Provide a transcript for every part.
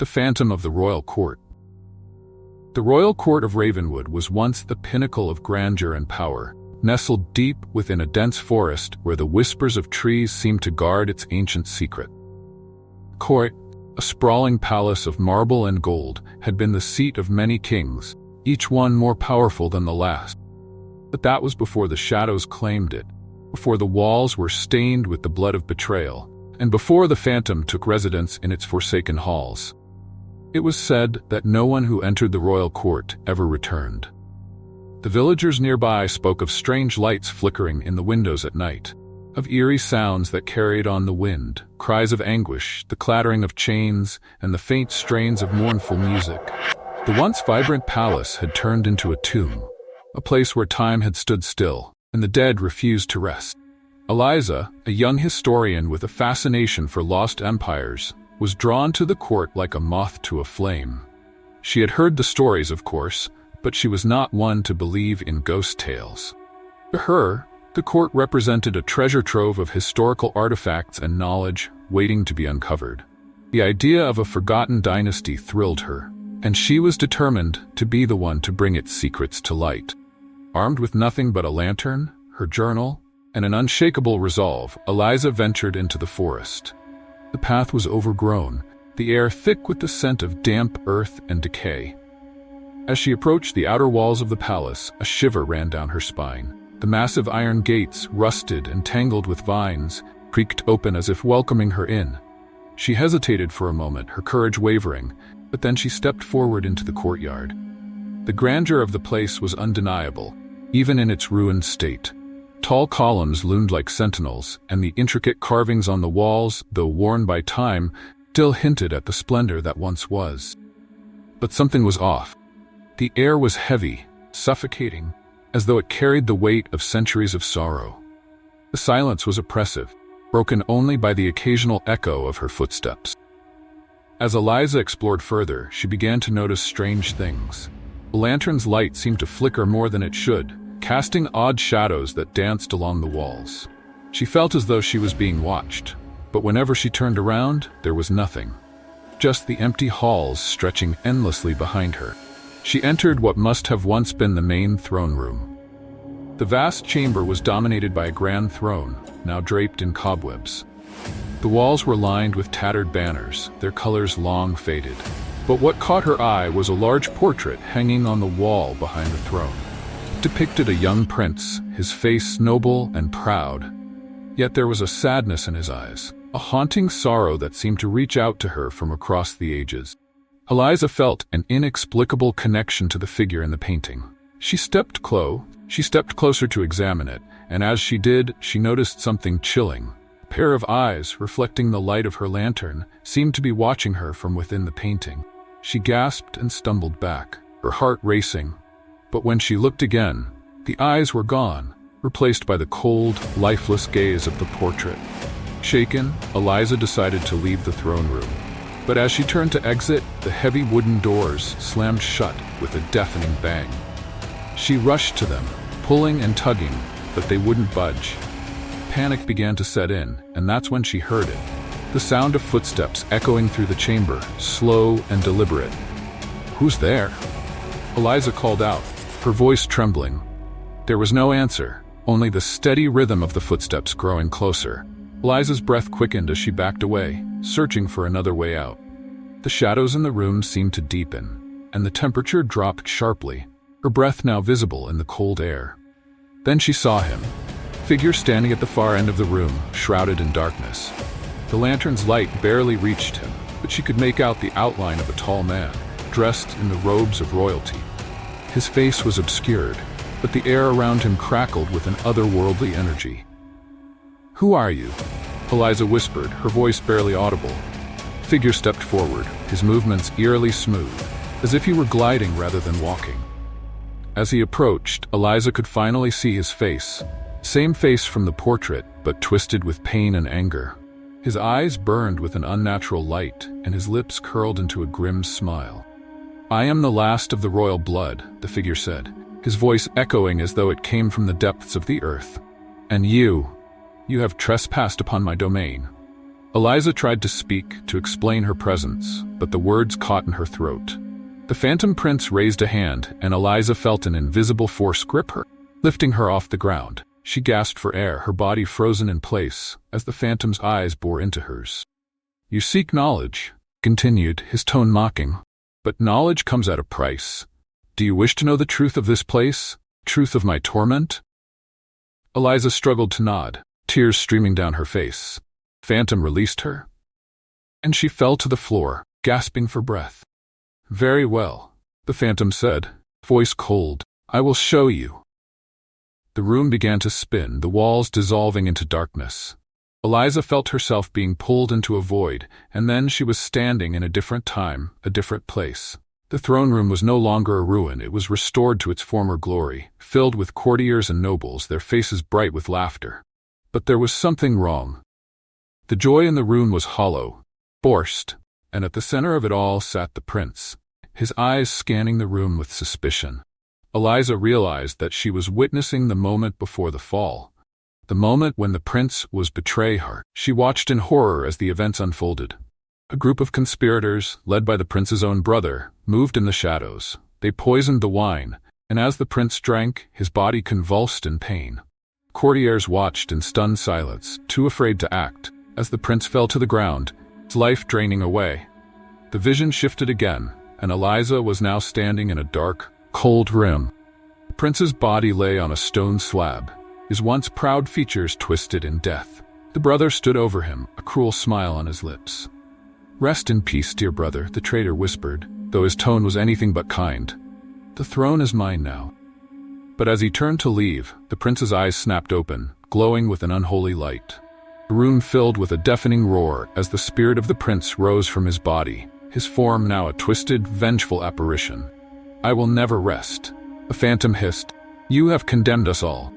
The Phantom of the Royal Court. The Royal Court of Ravenwood was once the pinnacle of grandeur and power, nestled deep within a dense forest where the whispers of trees seemed to guard its ancient secret. Court, a sprawling palace of marble and gold, had been the seat of many kings, each one more powerful than the last. But that was before the shadows claimed it, before the walls were stained with the blood of betrayal, and before the phantom took residence in its forsaken halls. It was said that no one who entered the royal court ever returned. The villagers nearby spoke of strange lights flickering in the windows at night, of eerie sounds that carried on the wind, cries of anguish, the clattering of chains, and the faint strains of mournful music. The once vibrant palace had turned into a tomb, a place where time had stood still, and the dead refused to rest. Eliza, a young historian with a fascination for lost empires, was drawn to the court like a moth to a flame. She had heard the stories, of course, but she was not one to believe in ghost tales. To her, the court represented a treasure trove of historical artifacts and knowledge waiting to be uncovered. The idea of a forgotten dynasty thrilled her, and she was determined to be the one to bring its secrets to light. Armed with nothing but a lantern, her journal, and an unshakable resolve, Eliza ventured into the forest. The path was overgrown, the air thick with the scent of damp earth and decay. As she approached the outer walls of the palace, a shiver ran down her spine. The massive iron gates, rusted and tangled with vines, creaked open as if welcoming her in. She hesitated for a moment, her courage wavering, but then she stepped forward into the courtyard. The grandeur of the place was undeniable, even in its ruined state. Tall columns loomed like sentinels, and the intricate carvings on the walls, though worn by time, still hinted at the splendor that once was. But something was off. The air was heavy, suffocating, as though it carried the weight of centuries of sorrow. The silence was oppressive, broken only by the occasional echo of her footsteps. As Eliza explored further, she began to notice strange things. The lantern's light seemed to flicker more than it should, casting odd shadows that danced along the walls. She felt as though she was being watched, but whenever she turned around, there was nothing. Just the empty halls stretching endlessly behind her. She entered what must have once been the main throne room. The vast chamber was dominated by a grand throne, now draped in cobwebs. The walls were lined with tattered banners, their colors long faded. But what caught her eye was a large portrait hanging on the wall behind the throne. It depicted a young prince, his face noble and proud. Yet there was a sadness in his eyes, a haunting sorrow that seemed to reach out to her from across the ages. Eliza felt an inexplicable connection to the figure in the painting. She stepped closer to examine it, and as she did, she noticed something chilling. A pair of eyes, reflecting the light of her lantern, seemed to be watching her from within the painting. She gasped and stumbled back, her heart racing. But when she looked again, the eyes were gone, replaced by the cold, lifeless gaze of the portrait. Shaken, Eliza decided to leave the throne room. But as she turned to exit, the heavy wooden doors slammed shut with a deafening bang. She rushed to them, pulling and tugging, but they wouldn't budge. Panic began to set in, and that's when she heard it. The sound of footsteps echoing through the chamber, slow and deliberate. "Who's there?" Eliza called out, her voice trembling. There was no answer, only the steady rhythm of the footsteps growing closer. Eliza's breath quickened as she backed away, searching for another way out. The shadows in the room seemed to deepen, and the temperature dropped sharply, her breath now visible in the cold air. Then she saw him, a figure standing at the far end of the room, shrouded in darkness. The lantern's light barely reached him, but she could make out the outline of a tall man, dressed in the robes of royalty. His face was obscured, but the air around him crackled with an otherworldly energy. "Who are you?" Eliza whispered, her voice barely audible. The figure stepped forward, his movements eerily smooth, as if he were gliding rather than walking. As he approached, Eliza could finally see his face. Same face from the portrait, but twisted with pain and anger. His eyes burned with an unnatural light, and his lips curled into a grim smile. "I am the last of the royal blood," the figure said, his voice echoing as though it came from the depths of the earth. "And you have trespassed upon my domain." Eliza tried to speak, to explain her presence, but the words caught in her throat. The Phantom Prince raised a hand, and Eliza felt an invisible force grip her, lifting her off the ground. She gasped for air, her body frozen in place, as the Phantom's eyes bore into hers. "You seek knowledge," continued, his tone mocking. "But knowledge comes at a price. Do you wish to know the truth of this place? Truth of my torment?" Eliza struggled to nod, tears streaming down her face. Phantom released her, and she fell to the floor, gasping for breath. "Very well," the Phantom said, voice cold. "I will show you." The room began to spin, the walls dissolving into darkness. Eliza felt herself being pulled into a void, and then she was standing in a different time, a different place. The throne room was no longer a ruin, it was restored to its former glory, filled with courtiers and nobles, their faces bright with laughter. But there was something wrong. The joy in the room was hollow, forced, and at the center of it all sat the prince, his eyes scanning the room with suspicion. Eliza realized that she was witnessing the moment before the fall, the moment when the prince was betray her. She watched in horror as the events unfolded. A group of conspirators, led by the prince's own brother, moved in the shadows. They poisoned the wine, and as the prince drank, his body convulsed in pain. Courtiers watched in stunned silence, too afraid to act, as the prince fell to the ground, his life draining away. The vision shifted again, and Eliza was now standing in a dark, cold room. The prince's body lay on a stone slab, his once proud features twisted in death. The brother stood over him, a cruel smile on his lips. "Rest in peace, dear brother," the traitor whispered, though his tone was anything but kind. "The throne is mine now." But as he turned to leave, the prince's eyes snapped open, glowing with an unholy light. The room filled with a deafening roar as the spirit of the prince rose from his body, his form now a twisted, vengeful apparition. "I will never rest," the Phantom hissed. "You have condemned us all."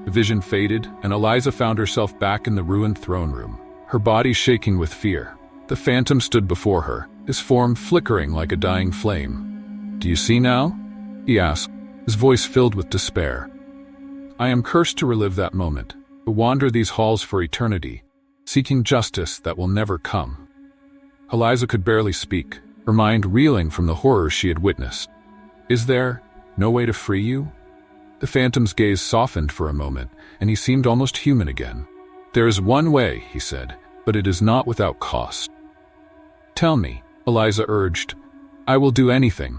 The vision faded, and Eliza found herself back in the ruined throne room, her body shaking with fear. The Phantom stood before her, his form flickering like a dying flame. "Do you see now?" he asked, his voice filled with despair. "I am cursed to relive that moment, to wander these halls for eternity, seeking justice that will never come." Eliza could barely speak, her mind reeling from the horror she had witnessed. "Is there no way to free you?" The Phantom's gaze softened for a moment, and he seemed almost human again. "There is one way," he said, "but it is not without cost." "Tell me," Eliza urged. "I will do anything."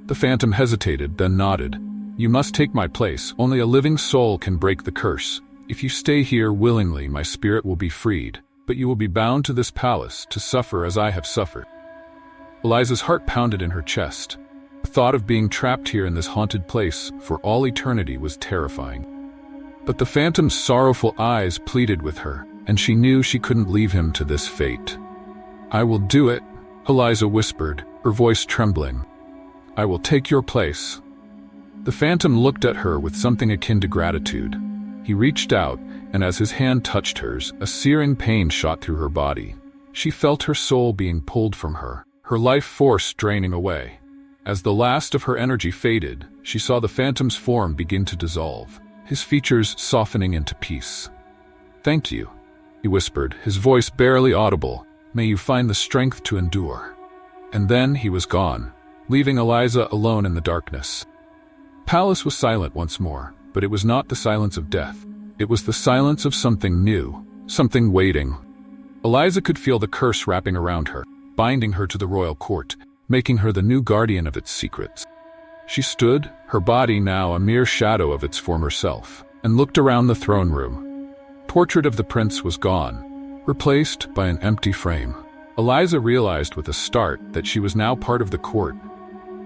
The Phantom hesitated, then nodded. "You must take my place. Only a living soul can break the curse. If you stay here willingly, my spirit will be freed, but you will be bound to this palace to suffer as I have suffered." Eliza's heart pounded in her chest. The thought of being trapped here in this haunted place for all eternity was terrifying. But the Phantom's sorrowful eyes pleaded with her, and she knew she couldn't leave him to this fate. "I will do it," Eliza whispered, her voice trembling. "I will take your place." The Phantom looked at her with something akin to gratitude. He reached out, and as his hand touched hers, a searing pain shot through her body. She felt her soul being pulled from her, her life force draining away. As the last of her energy faded, she saw the Phantom's form begin to dissolve, his features softening into peace. "Thank you," he whispered, his voice barely audible. "May you find the strength to endure." And then he was gone, leaving Eliza alone in the darkness. The palace was silent once more, but it was not the silence of death. It was the silence of something new, something waiting. Eliza could feel the curse wrapping around her, binding her to the royal court, making her the new guardian of its secrets. She stood, her body now a mere shadow of its former self, and looked around the throne room. The portrait of the prince was gone, replaced by an empty frame. Eliza realized with a start that she was now part of the court,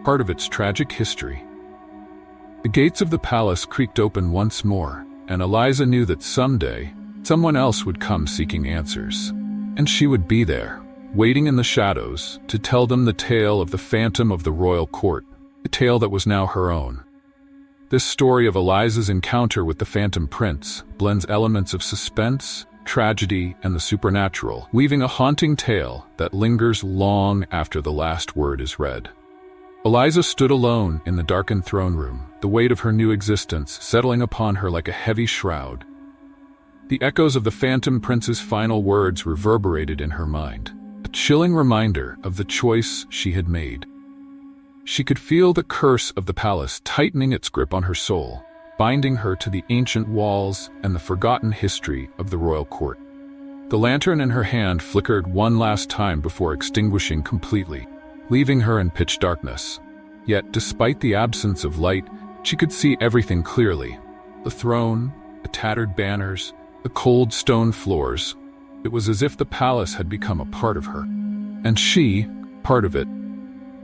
part of its tragic history. The gates of the palace creaked open once more, and Eliza knew that someday, someone else would come seeking answers. And she would be there, waiting in the shadows, to tell them the tale of the Phantom of the royal court, a tale that was now her own. This story of Eliza's encounter with the Phantom Prince blends elements of suspense, tragedy, and the supernatural, weaving a haunting tale that lingers long after the last word is read. Eliza stood alone in the darkened throne room, the weight of her new existence settling upon her like a heavy shroud. The echoes of the Phantom Prince's final words reverberated in her mind, a chilling reminder of the choice she had made. She could feel the curse of the palace tightening its grip on her soul, binding her to the ancient walls and the forgotten history of the royal court. The lantern in her hand flickered one last time before extinguishing completely, leaving her in pitch darkness. Yet, despite the absence of light, she could see everything clearly. The throne, the tattered banners, the cold stone floors. It was as if the palace had become a part of her, and she, part of it.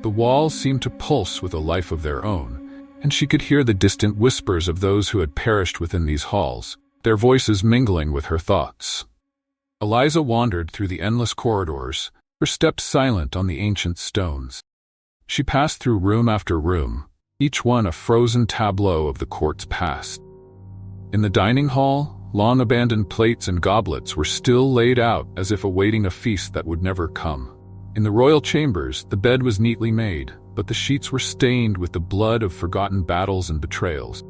The walls seemed to pulse with a life of their own, and she could hear the distant whispers of those who had perished within these halls, their voices mingling with her thoughts. Eliza wandered through the endless corridors, her steps silent on the ancient stones. She passed through room after room, each one a frozen tableau of the court's past. In the dining hall, long-abandoned plates and goblets were still laid out as if awaiting a feast that would never come. In the royal chambers, the bed was neatly made, but the sheets were stained with the blood of forgotten battles and betrayals.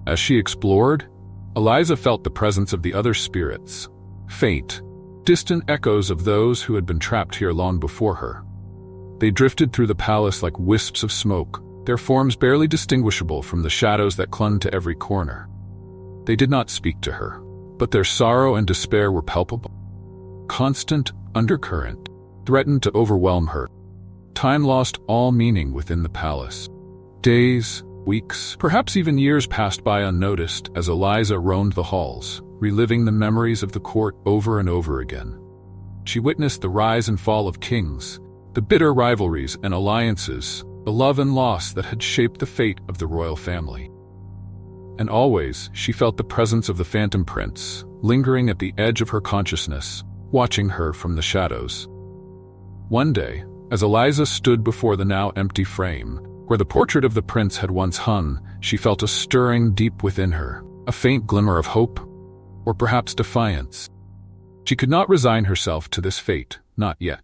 As she explored, Eliza felt the presence of the other spirits, faint, distant echoes of those who had been trapped here long before her. They drifted through the palace like wisps of smoke, their forms barely distinguishable from the shadows that clung to every corner. They did not speak to her, but their sorrow and despair were palpable. Constant undercurrent threatened to overwhelm her. Time lost all meaning within the palace. Days, weeks, perhaps even years passed by unnoticed as Eliza roamed the halls, reliving the memories of the court over and over again. She witnessed the rise and fall of kings, the bitter rivalries and alliances, the love and loss that had shaped the fate of the royal family. And always, she felt the presence of the Phantom Prince, lingering at the edge of her consciousness, watching her from the shadows. One day, as Eliza stood before the now empty frame, where the portrait of the prince had once hung, she felt a stirring deep within her, a faint glimmer of hope, or perhaps defiance. She could not resign herself to this fate, not yet.